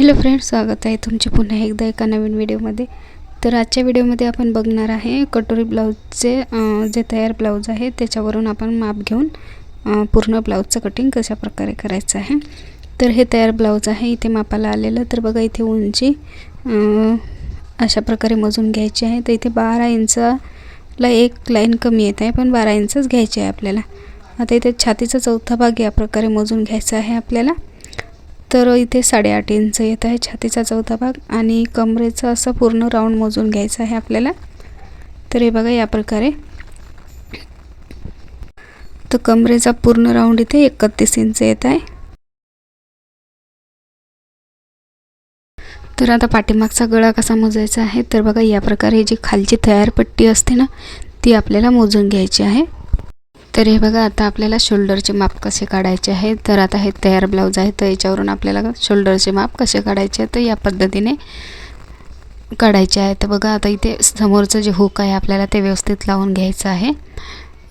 Hello friends, स्वागत आहे तुमचे पुन्हा एकदा एका नवीन व्हिडिओमध्ये। तर आजच्या व्हिडिओमध्ये आपण बघणार आहे कटोरी ब्लाउजचे जे तयार ब्लाउज आहे त्याच्यावरून आपण माप घेऊन पूर्ण ब्लाउजचं कटिंग कशा प्रकारे करायचं आहे। तर हे तयार ब्लाउज आहे, इथे मापाला आलेलं। तर बघा इथे उंची अशा प्रकारे मोजून घ्यायची आहे। तर इथे 12 इंचला एक लाईन कमी येत आहे, पण 12 इंचच घ्यायची आहे आपल्याला। आता इथे छातीचा चौथा भाग या प्रकारे मोजून घ्यायचा आहे आपल्याला। तर इथे 8.5 इंच येत आहे छातीचा चौथा भाग, आणि कमरेचा असं पूर्ण राऊंड मोजून घ्यायचा आहे आपल्याला। तर हे बघा या प्रकारे, तर कमरेचा पूर्ण राऊंड इथे 31 इंच येत आहे। तर आता पाठीमागचा गळा कसा मोजायचा आहे, तर बघा या प्रकारे जी खालची तयार पट्टी असते ना, ती आपल्याला मोजून घ्यायची आहे। तर हे बघा आता आपल्याला शोल्डरचे माप कसे काढायचे आहे। तर आता हे तयार ब्लाउज आहे, तर याच्यावरून आपल्याला शोल्डरचे माप कसे काढायचे तर या पद्धतीने काढायचे आहे। तर बघा आता इथे समोरचं जे हुक आहे आपल्याला ते व्यवस्थित लावून घ्यायचं आहे,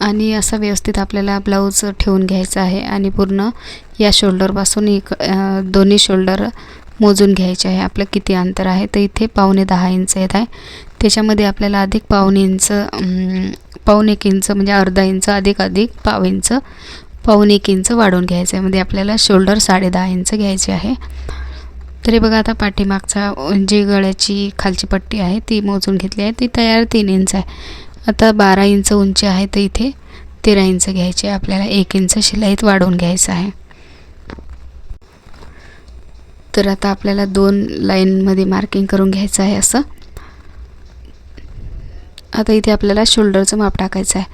आणि असं व्यवस्थित आपल्याला ब्लाउज ठेवून घ्यायचा आहे। आणि पूर्ण या शोल्डरपासून दोन्ही शोल्डर मोजून घ्यायचे आहे। आपलं किती अंतर आहे, तर इथे 10.25 इंच येत आहे। त्याच्यामध्ये आपल्याला अधिक 1.25 इंच म्हणजे अर्धा इंच अधिक पाव इंच 1.25 इंच वाढवून घ्यायचं आहे। म्हणजे आपल्याला शोल्डर 10.5 इंच घ्यायचे आहे। तर हे बघा आता पाठीमागचा जी गळ्याची खालची पट्टी आहे ती मोजून घेतली आहे, ती तयार 3 इंच आहे। आता 12 इंच उंची आहे, तर इथे 13 इंच घ्यायचे आहे आपल्याला। 1 इंच शिलाईत वाढवून घ्यायचं आहे। तर आता आपल्याला 2 लाईनमध्ये मार्किंग करून घ्यायचं आहे असं। आता इथे आपल्याला शोल्डरचं माप टाकायचं आहे।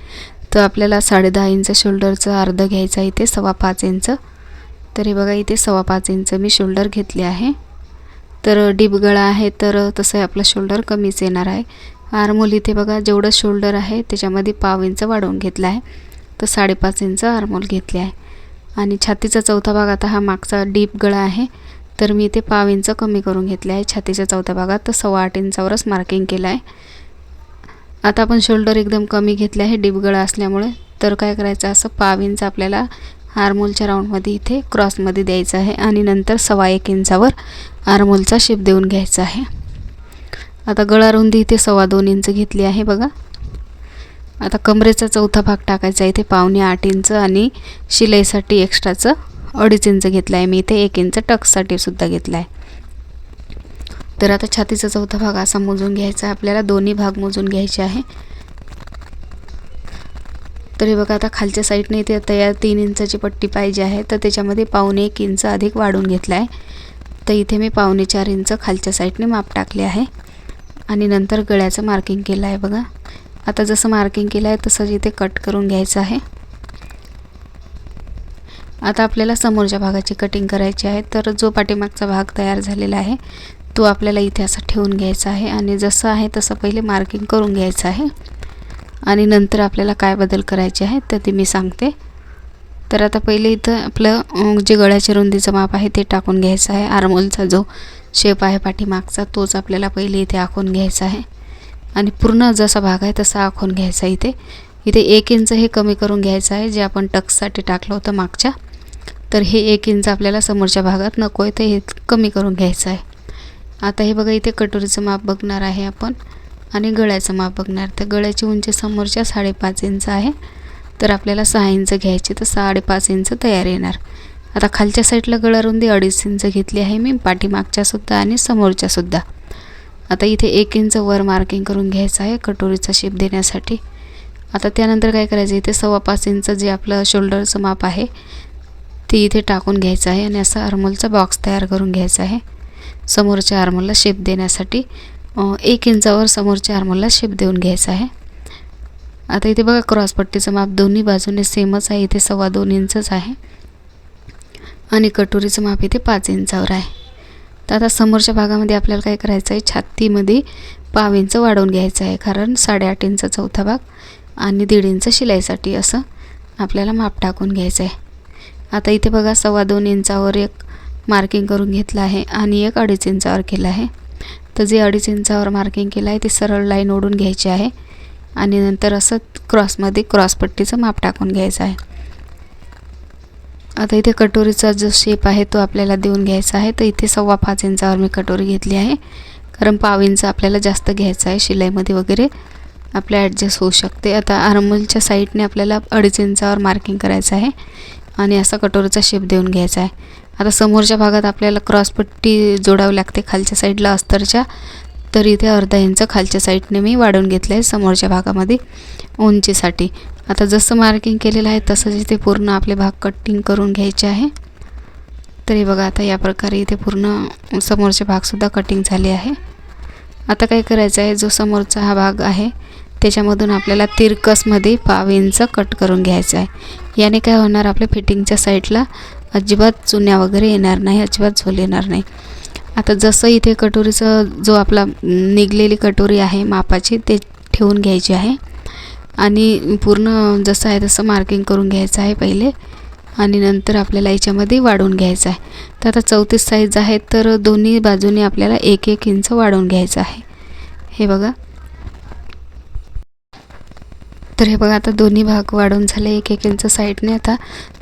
तर आपल्याला 10.5 इंच शोल्डरचं अर्ध घ्यायचं आहे, इथे 5.25 इंच। तर हे बघा इथे 5.25 इंच मी शोल्डर घेतले आहे। तर डीप गळा आहे, तर तसं आपलं शोल्डर कमीच येणार आहे। आर्महोल इथे बघा जेवढं शोल्डर आहे त्याच्यामध्ये पाव इंच वाढवून घेतला आहे, तर 5.5 इंच आर्महोल घेतले आहे। आणि छातीचा चौथा भाग, आता हा मागचा डीप गळा आहे, तर मी इथे पाव इंच कमी करून घेतले आहे छातीच्या चौथ्या भागात, तर 8.25 इंचावरच मार्किंग केलं आहे। आता आपण शोल्डर एकदम कमी घेतले आहे डीप गळा असल्यामुळे, तर काय करायचं असं पाव इंच आपल्याला आर्महोलच्या राऊंडमध्ये इथे क्रॉसमध्ये द्यायचं आहे, आणि नंतर 1.25 इंचावर आर्महोलचा शेप देऊन घ्यायचा आहे। आता गळा रुंदी इथे 2.25 इंच घेतली आहे बघा। आता कमरेचा चौथा भाग टाकायचा आहे, इथे 7.25 इंच, आणि शिलाईसाठी एक्स्ट्राचं 2.5 इंच घेतला आहे मी इथे। 1 इंच टक्ससाठी सुद्धा घेतला आहे। तर आता छातीचा चौथा भाग असा मोजून घ्यायचा आपल्याला, दोन्ही भाग मोजून घ्यायचे आहे। तर हे बघा आता खालच्या साईडने इथे तयार 3 इंचाची पट्टी पाहिजे आहे, तर त्याच्यामध्ये 1.25 इंच अधिक वाढवून घेतला आहे। तर इथे मी 4.25 इंच खालच्या साईडने माप टाकले आहे, आणि नंतर गळ्याचं मार्किंग केलं आहे बघा। आता जसं मार्किंग केलं आहे तसंच इथे कट करून घ्यायचं आहे। आता आपल्याला समोरच्या भागाची कटिंग करायची आहे। तर जो पाठीमागचा भाग तयार झालेला आहे तो आपल्याला इथे असं ठेवून घ्यायचा आहे, आणि जसं आहे तसं पहिले मार्किंग करून घ्यायचं आहे, आणि नंतर आपल्याला काय बदल करायचे आहे तर ते मी सांगते। तर आता पहिले इथं आपलं जे गळ्याच्या रुंदीचं माप आहे ते टाकून घ्यायचं आहे। आर्महोलचा जो शेप आहे पाठीमागचा तोच आपल्याला पहिले इथे आखून घ्यायचा आहे, आणि पूर्ण जसा भाग आहे तसा आखून घ्यायचा आहे। इथे 1 इंच हे कमी करून घ्यायचं आहे, जे आपण टक्ससाठी टाकलं होतं मागच्या। तर हे 1 इंच आपल्याला समोरच्या भागात नको आहे, तर हे कमी करून घ्यायचं आहे। आता हे बघा इथे कटोरीचं माप बघणार आहे आपण, आणि गळ्याचं माप बघणार। तर गळ्याची उंची समोरच्या 5.5 इंच आहे, तर आपल्याला 6 इंच घ्यायची, तर 5.5 इंच तयार येणार। आता खालच्या साईडला गळा रुंदी 2.5 इंच घेतली आहे मी, पाठीमागच्या सुद्धा आणि समोरच्या सुद्धा। आता इथे 1 इंच वर मार्किंग करून घ्यायचं आहे कटोरीचा शेप देण्यासाठी। आता त्यानंतर काय करायचं, इथे 5.25 इंच जे आपलं शोल्डरचं माप आहे ते इथे टाकून घ्यायचं आहे, आणि असा आर्महोलचा बॉक्स तयार करून घ्यायचा आहे समोरच्या आर्महोलला शेप देण्यासाठी। 1 इंचावर समोरच्या आर्महोलला शेप देऊन घ्यायचा आहे। आता इथे बघा क्रॉस पट्टीचं माप दोन्ही बाजूने सेमच आहे, इथे 2.25 इंचच आहे, आणि कटोरीचं माप इथे 5 इंचावर आहे। तर आता समोरच्या भागामध्ये आपल्याला काय करायचं आहे, छातीमध्ये पाव इंच वाढवून घ्यायचं आहे, कारण 8.5 इंच चौथा भाग आणि 1.5 इंच शिलाईसाठी असं आपल्याला माप टाकून घ्यायचं आहे। आता इथे बघा 2.25 इंचावर एक मार्किंग करून घेतलं आहे, आणि एक 2.5 इंचावर केलं आहे। तर जे 2.5 इंचावर मार्किंग केलं आहे ते सरळ लाईन ओढून घ्यायची आहे, आणि नंतर असं क्रॉसमध्ये क्रॉस पट्टीचं माप टाकून घ्यायचं आहे। आता इथे कटोरीचा जो शेप आहे तो आपल्याला देऊन घ्यायचा आहे. तर इथे 5.25 इंचावर मी कटोरी घेतली आहे, कारण 1/2 इंच आपल्याला जास्त घ्यायचं आहे. शिलाईमध्ये वगैरे आपल्या ॲडजस्ट होऊ शकते. आता आर्महोलच्या साईडने आपल्याला 2.5 इंचावर मार्किंग करायचं आहे आणि असा कटोरीचा शेप देऊन घ्यायचा आहे. आता समोरच्या भागात आपल्याला क्रॉसपट्टी जोडावी लागते खालच्या साईडला अस्तरच्या. तर इथे 1/2 इंच खालच्या साईडने मी वाढवून घेतलं आहे समोरच्या भागामध्ये उंचीसाठी. आता जसं मार्किंग केलेलं आहे तसंच इथे पूर्ण आपले भाग कटिंग करून घ्यायचे आहे. तर हे बघा, आता या प्रकारे इथे पूर्ण समोरचे भागसुद्धा कटिंग झाले आहे. आता काय करायचं आहे, जो समोरचा हा भाग आहे त्याच्यामधून आपल्याला तिरकसमध्ये 1/2 इंच कट करून घ्यायचं आहे. याने काय होणार, आपल्या फिटिंगच्या साईडला अजिबात चुन्या वगैरे येणार नाही, अजिबात झोल येणार नाही. आता जसं इथे कटोरीचं जो आपला निघलेली कटोरी आहे मापाची ते ठेवून घ्यायची आहे आणि पूर्ण जसं आहे तसं मार्किंग करून घ्यायचं आहे पहिले आणि नंतर आपल्याला याच्यामध्ये वाढवून घ्यायचं आहे. तर आता 34 साईज आहे, तर दोन्ही बाजूने आपल्याला 1-1 इंच वाढवून घ्यायचं आहे. हे बघा, तर हे बघा, आता दोन्ही भाग वाढवून झाले 1-1 इंच साईडने. आता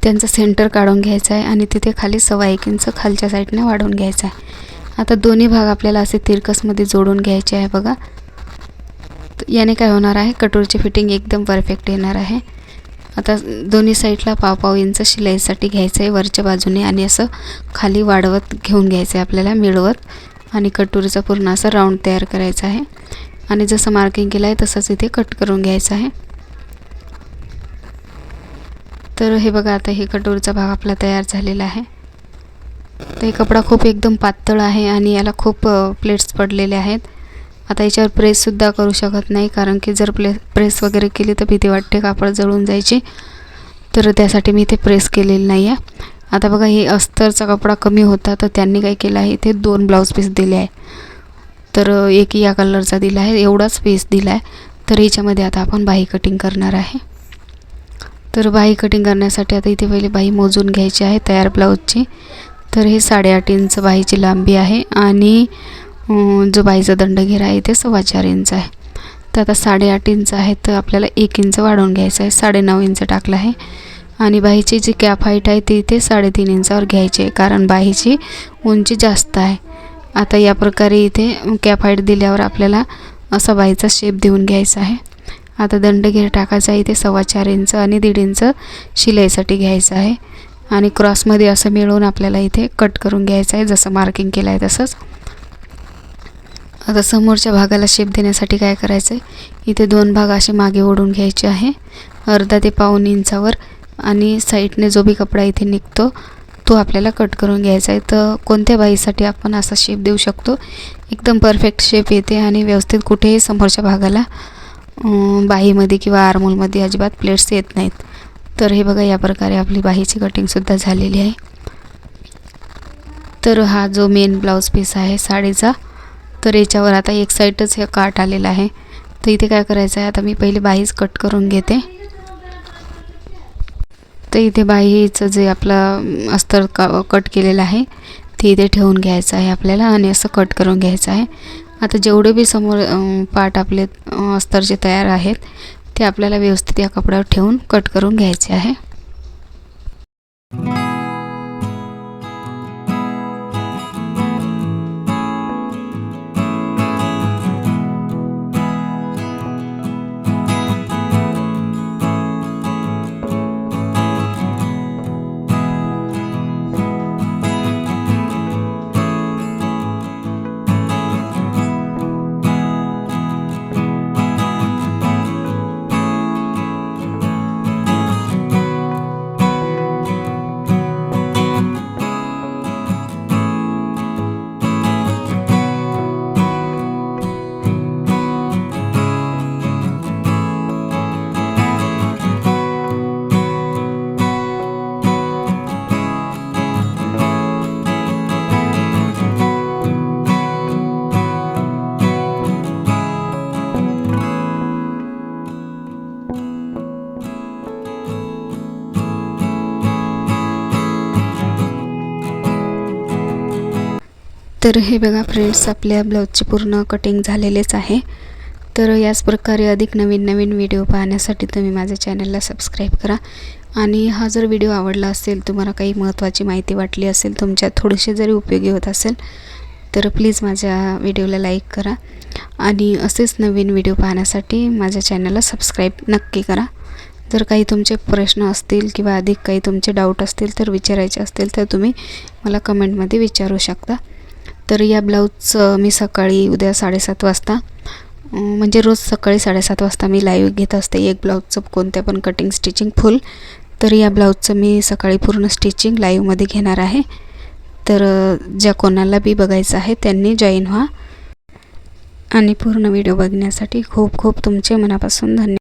त्यांचं सेंटर काढून घ्यायचं आहे आणि तिथे खाली 1.25 इंच खालच्या साईडने वाढवून घ्यायचं आहे. आता दोन्ही भाग आपल्याला असे तिरकसमध्ये जोडून घ्यायचे आहे बघा. याने काय होणार आहे, कटोरीची फिटिंग एकदम परफेक्ट येणार आहे. आता दोन्ही साईडला 1.5 इंच शिलाईसाठी घ्यायचं आहे वरच्या बाजूने आणि असं खाली वाढवत घेऊन घ्यायचं आहे आपल्याला मिळवत आणि कटोरीचा पूर्ण असा राऊंड तयार करायचा आहे आणि जसं मार्किंग केलं आहे तसंच इथे कट करून घ्यायचं आहे. तर हे बघा, आता हे कटोरीचा भाग आपला तयार झालेला आहे. तर हे कपडा खूप एकदम पातळ आहे आणि याला खूप प्लेट्स पडलेले आहेत. आता याच्यावर प्रेससुद्धा करू शकत नाही, कारण की जर प्रेस वगैरे केली तर भीती वाटते कापड जळून जायची. तर त्यासाठी मी इथे प्रेस केलेली नाही आहे. आता बघा, हे अस्तरचा कपडा कमी होता तर त्यांनी काय केलं आहे, इथे 2 ब्लाऊज पीस दिले आहे. तर एक या कलरचा दिला आहे, एवढाच पीस दिला आहे. तर याच्यामध्ये आता आपण बाही कटिंग करणार आहे. तर बाही कटिंग करण्यासाठी आता इथे पहिले बाही मोजून घ्यायची आहे तयार ब्लाऊजची. तर हे 8.5 इंच बाहीची लांबी आहे आणि जो बाहीचा दंडघेरा आहे ते 4.25 इंच आहे. तर आता 8.5 इंच आहे, तर आपल्याला 1 इंच वाढवून घ्यायचं आहे. 9.5 इंच टाकलं आहे आणि बाहीची जी कॅप हाईट आहे ती इथे 3.5 इंचावर घ्यायची आहे, कारण बाहीची उंची जास्त आहे. आता या प्रकारे इथे कॅप हाईट दिल्यावर आपल्याला असा बाहीचा शेप देऊन घ्यायचा आहे. आता दंडघेरा टाकायचा आहे इथे 4.25 इंच आणि 1.5 इंच शिलाईसाठी घ्यायचं आहे आणि क्रॉसमध्ये असं मिळवून आपल्याला इथे कट करून घ्यायचं आहे जसं मार्किंग केलं आहे तसंच. आता समोरच्या भागाला शेप देण्यासाठी काय करायचं आहे, इथे 2 भाग असे मागे ओढून घ्यायचे आहे 1/2 ते 1.25 इंचावर आणि साईडने जो बी कपडा इथे निघतो तो आपल्याला कट करून घ्यायचा आहे. तर कोणत्या बाहीसाठी आपण असा शेप देऊ शकतो, एकदम परफेक्ट शेप येते आणि व्यवस्थित कुठेही समोरच्या भागाला बाहीमध्ये किंवा आर्महोलमध्ये अजिबात प्लेट्स येत नाहीत. तर हे बघा, या प्रकारे आपली बाहीची कटिंगसुद्धा झालेली आहे. तर हा जो मेन ब्लाऊज पीस आहे साडीचा, तर याच्यावर आता एक साईडच हे काट आलेला आहे. तर इथे काय करायचं आहे, आता मी पहिले बाहीच कट करून घेते. तर इथे बाहीचं जे आपलं अस्तर कट केलेलं आहे ते इथे ठेवून घ्यायचं आहे आपल्याला आणि असं कट करून घ्यायचं आहे. आता जेवढे बी समोर पार्ट आपले अस्तरचे तयार आहेत ते आपल्याला व्यवस्थित या कपड्यावर ठेवून कट करून घ्यायचे आहे. तर हे बघा फ्रेंड्स, आपल्या ब्लाऊजचे पूर्ण कटिंग झालेलेच आहे. तर याच प्रकारे अधिक नवीन व्हिडिओ पाहण्यासाठी तुम्ही माझ्या चॅनलला सबस्क्राईब करा आणि हा जर व्हिडिओ आवडला असेल, तुम्हाला काही महत्त्वाची माहिती वाटली असेल, तुमच्या थोडीशी जरी उपयोगी होत असेल, तर प्लीज माझ्या व्हिडिओला लाईक करा आणि असेच नवीन व्हिडिओ पाहण्यासाठी माझ्या चॅनलला सबस्क्राईब नक्की करा. जर काही तुमचे प्रश्न असतील किंवा अधिक काही तुमचे डाऊट असतील तर विचारायचे असतील तर तुम्ही मला कमेंटमध्ये विचारू शकता. तर या ब्लाऊजचं मी सकाळी उद्या 7:30 वाजता म्हणजे रोज सकाळी 7:30 वाजता मी लाईव्ह घेत असते एक ब्लाऊजचं कोणत्या पण कटिंग स्टिचिंग फुल. तर या ब्लाऊजचं मी सकाळी पूर्ण स्टिचिंग लाईव्हमध्ये घेणार आहे. तर ज्या कोणाला बी बघायचं आहे त्यांनी जॉईन व्हा आणि पूर्ण व्हिडिओ बघण्यासाठी खूप खूप तुमचे मनापासून धन्यवाद.